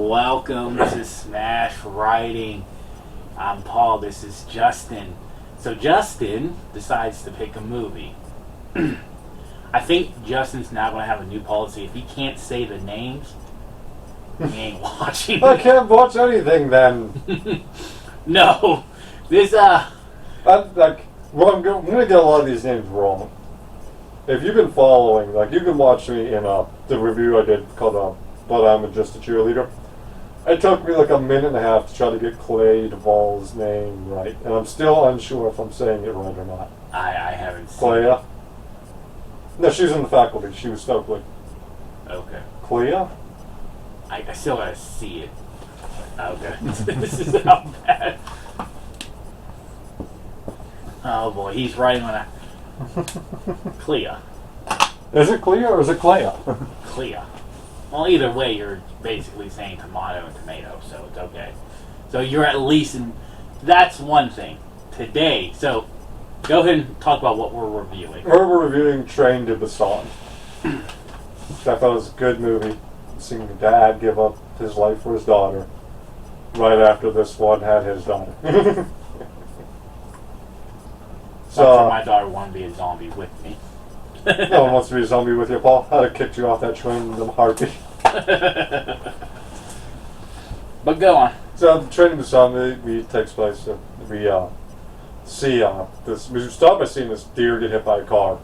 Welcome to Smash Writing. I'm Paul. This is Justin. So Justin decides to pick a movie. I think Justin's now going to have a new policy. If he can't say the names, he ain't watching. I can't watch anything then. No, this I'm gonna get a lot of these names wrong. If you've been following, you can watch me in the review I did called "But I'm Just a Cheerleader." It took me like a minute and a half to try to get Clay Duvall's name right, and I'm still unsure if I'm saying it right or not. I haven't seen Clea? it. No, she's in the faculty. She was Stokely. Okay. Clea? I still gotta see it. Okay. This is how bad. Oh boy, he's writing on a Clea. Is it Clea or is it Clea? Clea. Well, either way, you're basically saying tomato and tomato, so it's okay. So you're at least in. That's one thing. Today, so go ahead and talk about what we're reviewing. We're reviewing Train to Busan. Which I thought was a good movie. Seeing a dad give up his life for his daughter right after this one had his daughter. So my daughter wanted to be a zombie with me. No one wants to be a zombie with you, Paul. I'd have kicked you off that train in a heartbeat. But go on. So the Train to Busan movie takes place. We see this. We start by seeing this deer get hit by a car.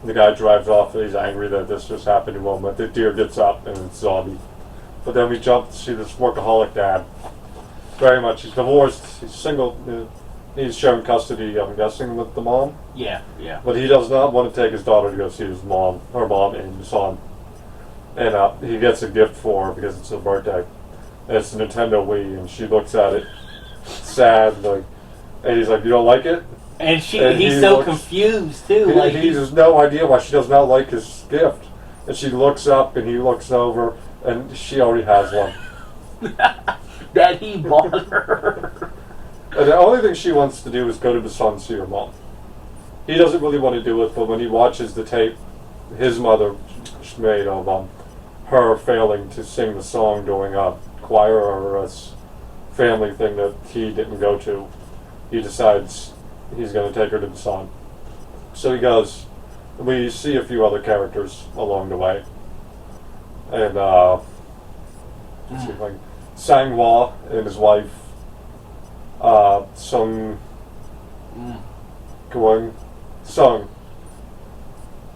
The guy drives off and he's angry that this just happened to him, but the deer gets up and it's zombie. But then we jump to see this workaholic dad. Very much. He's divorced. He's single. He's shown custody, I'm guessing, with the mom. Yeah. But he does not want to take his daughter to go see her mom in Busan. And he gets a gift for her because it's her birthday. And it's a Nintendo Wii, and she looks at it sad, and he's like, "You don't like it?" And he's so confused too. He has no idea why she does not like his gift. And she looks up, and he looks over, and she already has one. That he bought her. And the only thing she wants to do is go to Busan and see her mom. He doesn't really want to do it, but when he watches the tape his mother made of her failing to sing the song during a choir or a family thing that he didn't go to, he decides he's going to take her to Busan. So he goes. We see a few other characters along the way. And, let's see if I can... Sang-hwa and his wife, Sung,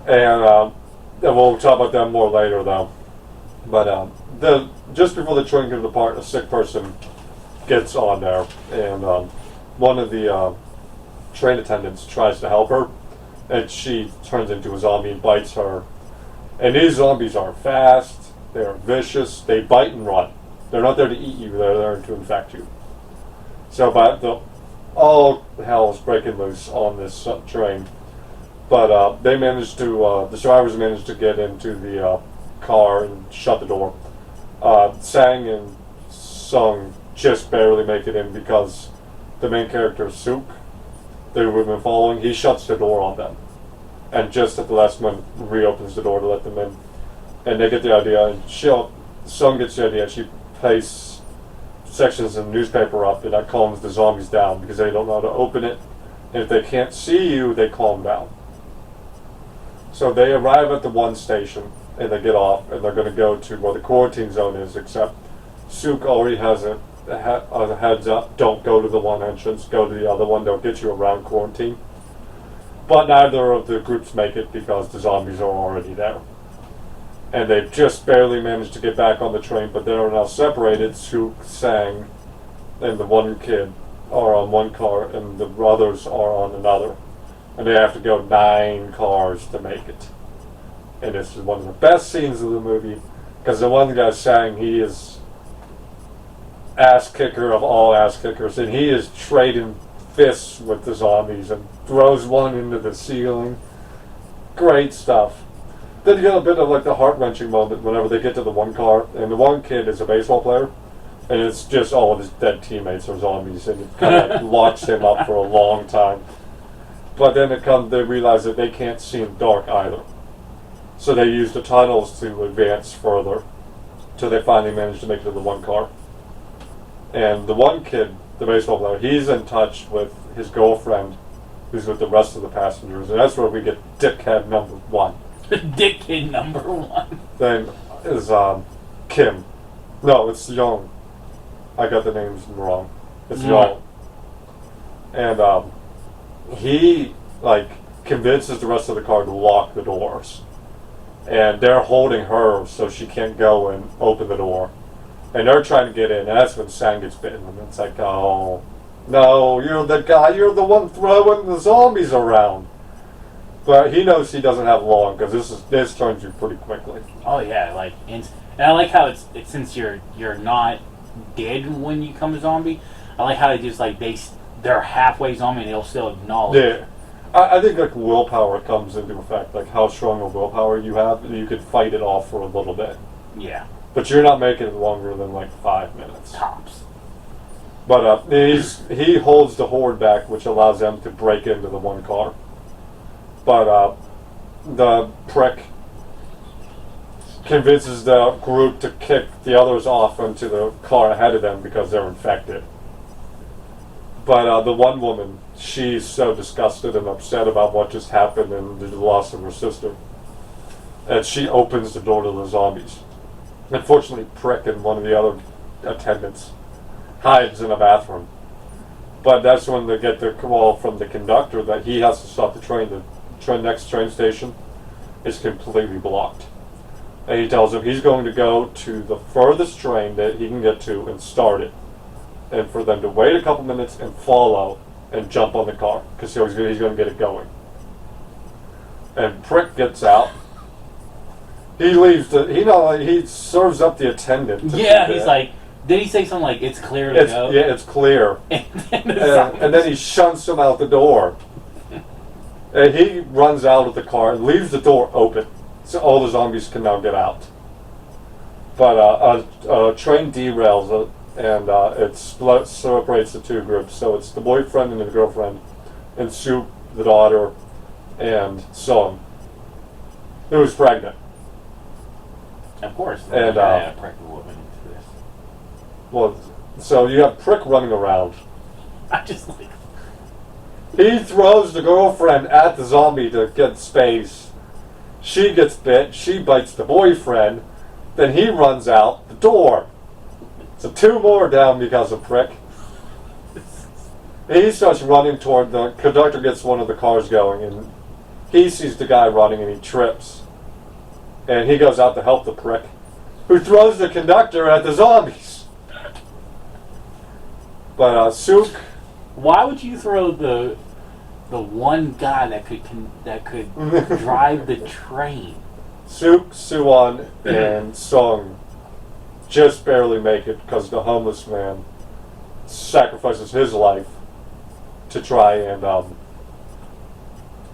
and we'll talk about them more later, though. But just before the train comes apart, a sick person gets on there, and one of the train attendants tries to help her, and she turns into a zombie and bites her. And these zombies are fast, they're vicious, they bite and run. They're not there to eat you, they're there to infect you. So all hell is breaking loose on this train. But they managed to, the survivors managed to get into the car and shut the door. Sang and Sung just barely make it in because the main character, Suk, that we've been following, he shuts the door on them. And just at the last moment, reopens the door to let them in. And they get the idea, and Sung gets the idea, and she pastes sections of the newspaper up, and that calms the zombies down because they don't know how to open it. And if they can't see you, they calm down. So they arrive at the one station, and they get off, and they're going to go to where the quarantine zone is, except Suk already has a heads up, don't go to the one entrance, go to the other one, they'll get you around quarantine. But neither of the groups make it because the zombies are already there. And they've just barely managed to get back on the train, but they are now separated. Suk, Sang, and the one kid are on one car, and the others are on another. And they have to go 9 cars to make it. And this is one of the best scenes of the movie, because the one guy Sang, he is ass kicker of all ass kickers, and he is trading fists with the zombies and throws one into the ceiling. Great stuff. Then you get a bit of the heart-wrenching moment whenever they get to the one car, and the one kid is a baseball player, and it's just all of his dead teammates are zombies, and it kind of locks him up for a long time. But then they realize that they can't see in the dark either. So they use the tunnels to advance further until they finally manage to make it to the one car. And the one kid, the baseball player, he's in touch with his girlfriend, who's with the rest of the passengers, and that's where we get dickhead number one. Dickhead number one. Then is Kim. No, it's Young. I got the names wrong. It's Young. And he convinces the rest of the car to lock the doors. And they're holding her so she can't go and open the door. And they're trying to get in, and that's when Sang gets bitten. And it's like, oh, no, you're the guy, you're the one throwing the zombies around. But he knows he doesn't have long, because this turns you pretty quickly. Oh yeah, and I like how it's since you're not dead when you become a zombie. I like how they just they're halfway zombie and they'll still acknowledge. Yeah. I think willpower comes into effect, how strong a willpower you have. You could fight it off for a little bit. Yeah. But you're not making it longer than 5 minutes. Tops. But he holds the horde back, which allows them to break into the one car. But the prick convinces the group to kick the others off into the car ahead of them because they're infected. But the one woman, she's so disgusted and upset about what just happened and the loss of her sister. And she opens the door to the zombies. Unfortunately, Prick and one of the other attendants hides in a bathroom. But that's when they get the call from the conductor that he has to stop the train. The next train station is completely blocked. And he tells them he's going to go to the furthest train that he can get to and start it. And for them to wait a couple minutes and follow and jump on the car, because he's going to get it going. And Prick gets out. He leaves. He serves up the attendant. Yeah, he's like, did he say something like, it's clear to go? Yeah, it's clear. And then he shunts him out the door. And he runs out of the car and leaves the door open, so all the zombies can now get out. But a train derails and it separates the two groups. So it's the boyfriend and the girlfriend, and Soup, the daughter, and Song, who's pregnant. Of course. And a pregnant woman into this. Well, so you have Prick running around. I just like... He throws the girlfriend at the zombie to get space. She gets bit. She bites the boyfriend. Then he runs out the door. So 2 more down because of Prick. He starts running toward the conductor. Gets one of the cars going, and he sees the guy running, and he trips. And he goes out to help the Prick, who throws the conductor at the zombies. But Sook. Why would you throw the one guy that could drive the train? Sook, Suwon, and Song just barely make it because the homeless man sacrifices his life to try and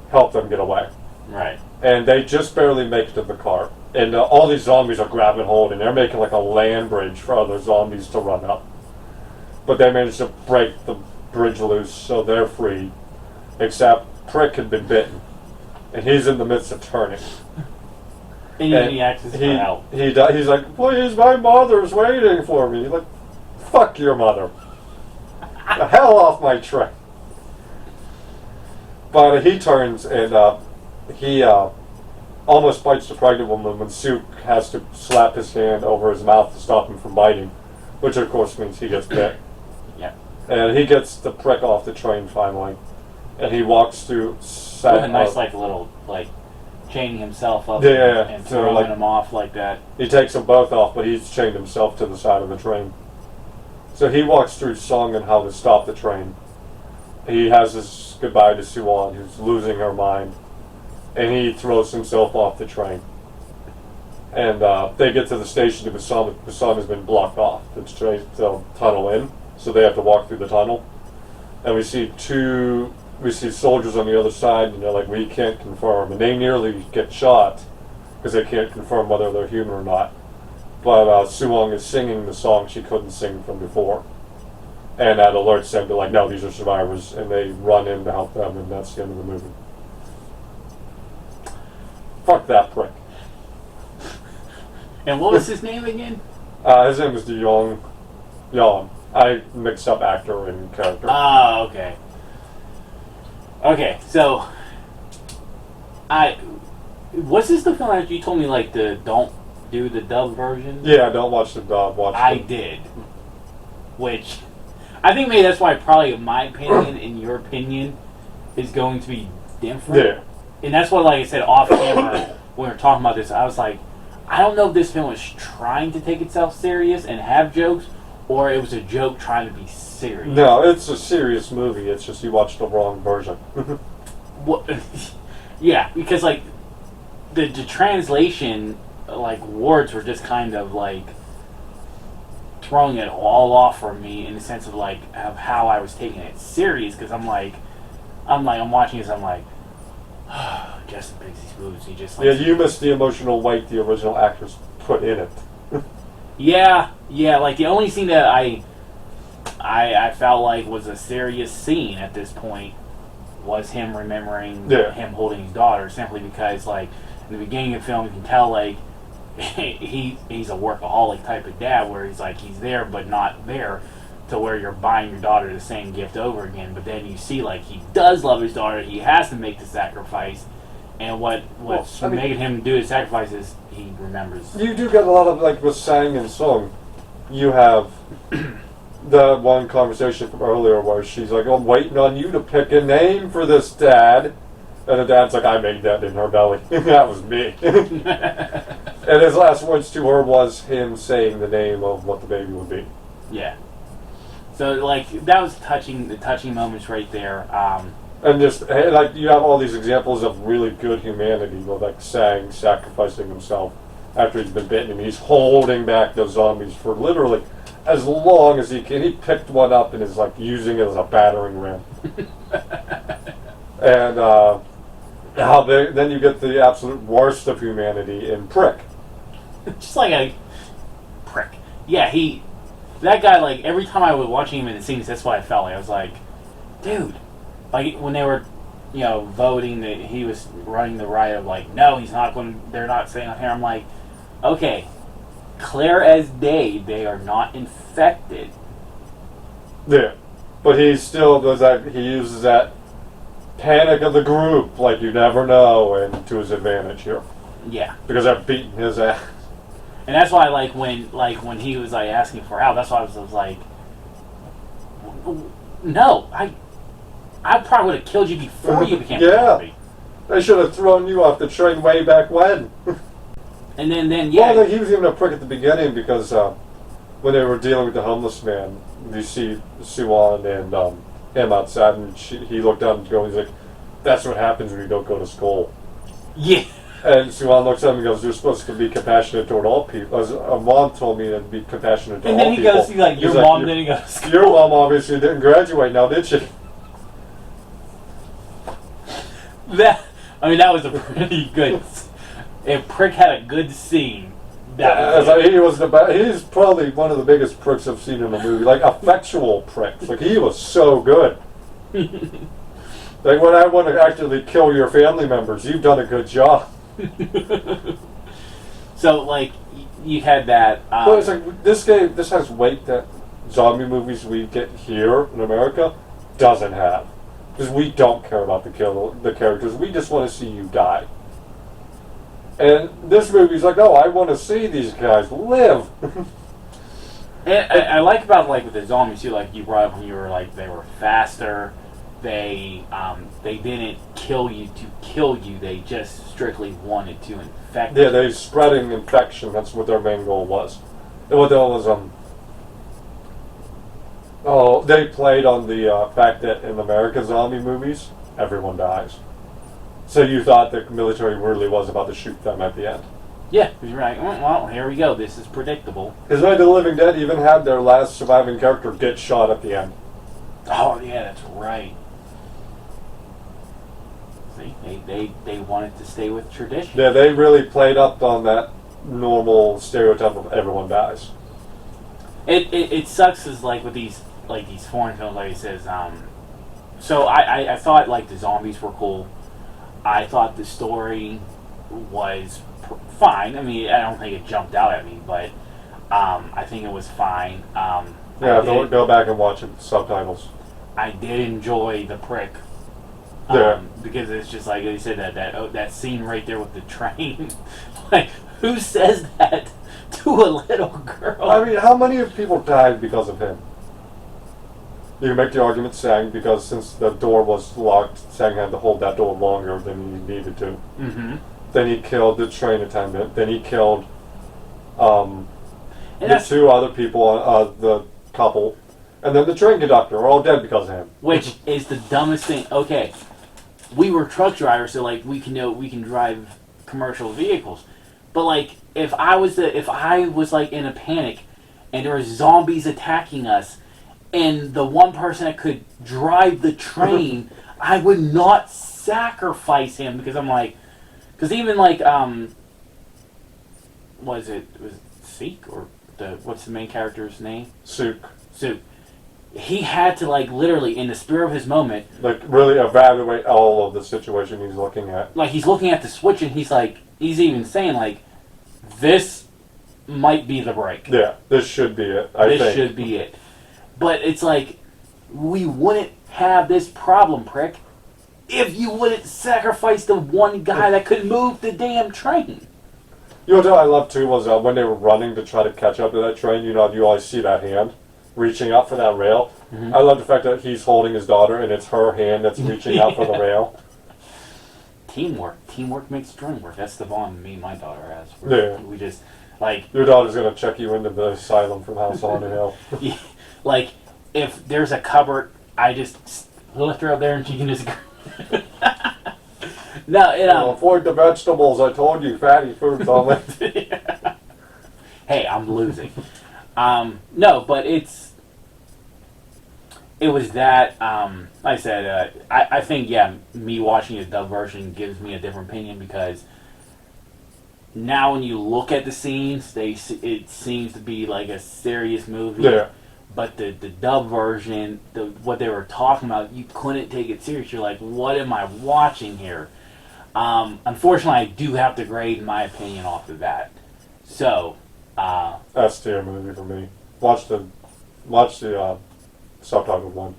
help them get away. Right. And they just barely make it to the car. And all these zombies are grabbing hold, and they're making a land bridge for other zombies to run up. But they managed to break the bridge loose, so they're free. Except Prick had been bitten, and he's in the midst of turning. And he asks for help. He's like, please, my mother's waiting for me. Like, fuck your mother. The hell off my train. But he turns and he almost bites the pregnant woman when Sook has to slap his hand over his mouth to stop him from biting, which of course means he gets bit. Yeah. And he gets the Prick off the train finally, and he walks through. With a nice little chaining himself up and throwing him off like that. He takes them both off, but he's chained himself to the side of the train. So he walks through Song and how to stop the train. He has his goodbye to Suwon, who's losing her mind, and he throws himself off the train. And they get to the station of Busan. Busan has been blocked off. It's the tunnel in, so they have to walk through the tunnel. And we see soldiers on the other side, and they're like, we can't confirm. And they nearly get shot because they can't confirm whether they're human or not. But Suwon is singing the song she couldn't sing from before. And that alerts them to no, these are survivors, and they run in to help them, and that's the end of the movie. Fuck that Prick. And what was his name again? His name was Young. Young. I mixed up actor and character. Oh, okay. Okay, so was this the film that you told me like the don't do the dub version? Yeah, don't watch the dub. I did, which I think maybe that's why probably in my opinion and your opinion is going to be different. Yeah. And that's what, like I said, off camera when we were talking about this, I was like, I don't know if this film was trying to take itself serious and have jokes, or it was a joke trying to be serious. No, it's a serious movie. It's just you watched the wrong version. What? Yeah, because like the translation, like words were just kind of like throwing it all off for me in the sense of like of how I was taking it serious. Because I'm watching this. I'm like, oh, Justin picks these movies. He just like, yeah, you missed the emotional weight the original actors put in it. yeah. Like the only scene that I felt like was a serious scene at this point was him remembering him holding his daughter, simply because like in the beginning of the film you can tell like he's a workaholic type of dad where he's like he's there but not there, to where you're buying your daughter the same gift over again. But then you see like he does love his daughter, he has to make the sacrifice, and what's making him do the sacrifice is he remembers. You do get a lot of like with sang and song. You have the one conversation from earlier where she's like, I'm waiting on you to pick a name for this, Dad. And the dad's like, I made that in her belly. That was me. And his last words to her was him saying the name of what the baby would be. Yeah. So like that was the touching moments right there. And just like you have all these examples of really good humanity, like Sang sacrificing himself after he's been bitten, and he's holding back those zombies for literally as long as he can. He picked one up and is like using it as a battering ram. And then you get the absolute worst of humanity in Prick. Just like a prick. Yeah, that guy, like, every time I was watching him in the scenes, that's what I felt like. I was like, dude. Like, when they were, voting that he was running the right of, like, no, he's not going to, they're not saying on here. I'm like, okay, clear as day, they are not infected. Yeah. But he still does that, he uses that panic of the group, like you never know, and to his advantage here. Yeah. Because they're beating his ass. And that's why, when he was like asking for help, that's why I was like, no, I probably would have killed you before you became a zombie. They should have thrown you off the train way back when. And then yeah. Well, he was even a prick at the beginning because when they were dealing with the homeless man, you see Suwon and him outside, and he looked down and he's like, "That's what happens when you don't go to school." Yeah. And Suwon looks at him and goes, "You're supposed to be compassionate toward all people." As a mom told me to be compassionate toward all people. And then he goes, like, your mom didn't go to school. Your mom obviously didn't graduate now, did she? That was a pretty good. If Prick had a good scene, he's probably one of the biggest pricks I've seen in a movie. Like effectual pricks. Like he was so good. Like when I want to actually kill your family members, you've done a good job. So like you had that. Well, it's like this has weight that zombie movies we get here in America doesn't have. Because we don't care about the characters. We just want to see you die. And this movie's like, no, I want to see these guys live. And I like about like with the zombies too, like you brought up when you were like they were faster. They didn't kill you to kill you. They just strictly wanted to infect you. Yeah, they're spreading infection. That's what their main goal was. And what the hell was they played on the fact that in American zombie movies, everyone dies. So you thought the military really was about to shoot them at the end. Yeah, because you're like, well, here we go. This is predictable. Because Night of the Living Dead even had their last surviving character get shot at the end. Oh, yeah, that's right. See, they wanted to stay with tradition. Yeah, they really played up on that normal stereotype of everyone dies. It sucks as like with these foreign films, like it says. So I thought like the zombies were cool. I thought the story was fine. I mean, I don't think it jumped out at me, but I think it was fine. Yeah, go back and watch it with subtitles. I did enjoy the prick. Yeah. Because it's just like you said, that scene right there with the train. Like, who says that to a little girl? I mean, how many people died because of him? You can make the argument Sang, because since the door was locked, Sang had to hold that door longer than he needed to. Mm-hmm. Then he killed the train attendant. Then he killed And the two other people, the couple. And then the train conductor are all dead because of him. Which is the dumbest thing. Okay, we were truck drivers, so like we can drive commercial vehicles. But like if I was like in a panic and there were zombies attacking us, and the one person that could drive the train, I would not sacrifice him because I'm like, because even like was it Seek or what's the main character's name? Sook. He had to like literally in the spur of his moment, like really evaluate all of the situation he's looking at. Like he's looking at the switch and he's even saying like, this might be the break. Yeah, this should be it. I think. Should be it. But it's like, we wouldn't have this problem, prick, if you wouldn't sacrifice the one guy that could move the damn train. You know what I love too was when they were running to try to catch up to that train. You know, you always see that hand reaching out for that rail. Mm-hmm. I love the fact that he's holding his daughter and it's her hand that's reaching out for the rail. Teamwork makes the dream work. That's the bond me and my daughter has. We just like, your daughter's gonna check you into the asylum from House on the Hill. Like, if there's a cupboard, I just lift her up there and she can just go. No, avoid the vegetables. I told you, fatty foods only. Hey, I'm losing. No, but it was that. Like I said, I think me watching the dub version gives me a different opinion because now when you look at the scenes, it seems to be like a serious movie. Yeah. But the dub version, what they were talking about, you couldn't take it serious. You're like, what am I watching here? Unfortunately, I do have to grade my opinion off of that. So, S tier movie for me. Watch the subtitled one.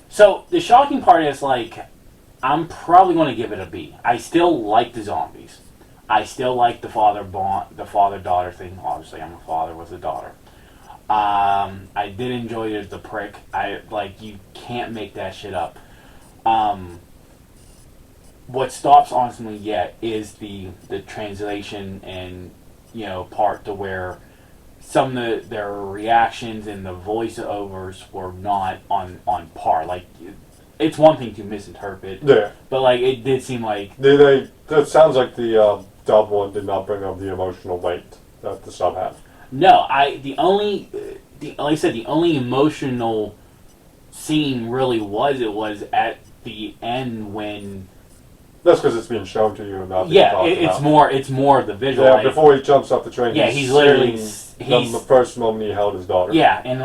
So the shocking part is like, I'm probably going to give it a B. I still like the zombies. I still like the father-daughter thing. Obviously, I'm a father with a daughter. I did enjoy the prick. You can't make that shit up. What stops honestly yet is the translation and part to where some of their reactions and the voiceovers were not on par. Like, it's one thing to misinterpret, but like it did seem like that sounds like the dub one did not bring up the emotional weight that the sub had. No, like I said, the only emotional scene really was at the end when. That's because it's being shown to you and not being talked about. It's more the visual. Yeah, before he jumps off the train. Yeah, he's literally the first moment he held his daughter. Yeah, and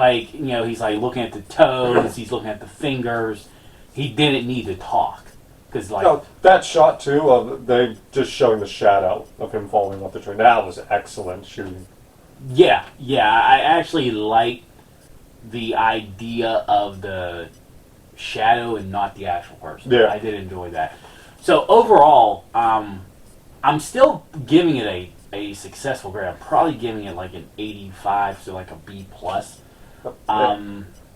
he's like looking at the toes, he's looking at the fingers. He didn't need to talk because that shot too of they just showing the shadow of him falling off the train. That was excellent shooting. Yeah, I actually like the idea of the shadow and not the actual person. Yeah, I did enjoy that. So overall, I'm still giving it a successful grade. I'm probably giving it like an 85, so like a B plus.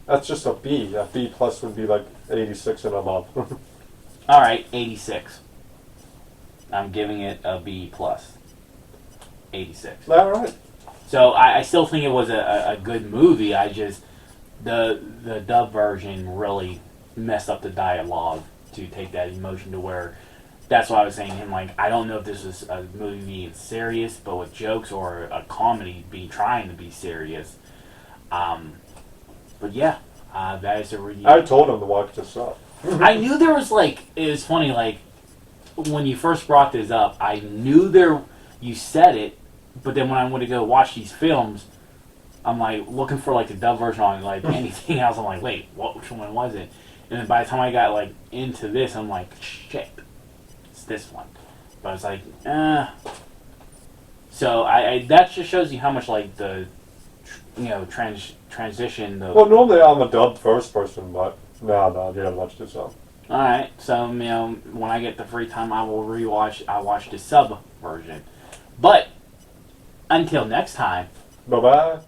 That's just a B. A B plus would be like 86 and above. All right, 86. I'm giving it a B plus. 86. All right. So I still think it was a good movie. I just the dub version really messed up the dialogue to take that emotion to where. That's why I was saying to him, like, I don't know if this is a movie being serious, but with jokes, or a comedy trying to be serious. But yeah, that is a review. I told him to watch this up. I knew there was it was funny, like, when you first brought this up, I knew you said it, but then when I went to go watch these films, I'm like, looking for the dub version on anything else. I'm like, wait, which one was it? And then by the time I got into this, I'm like, shit. This one, but it's like, So I that just shows you how much like the transition. Well, normally I'm a dubbed first person, but no, you haven't watched it, so. All right, so when I get the free time, I will rewatch. I watch the sub version, but until next time. Bye bye.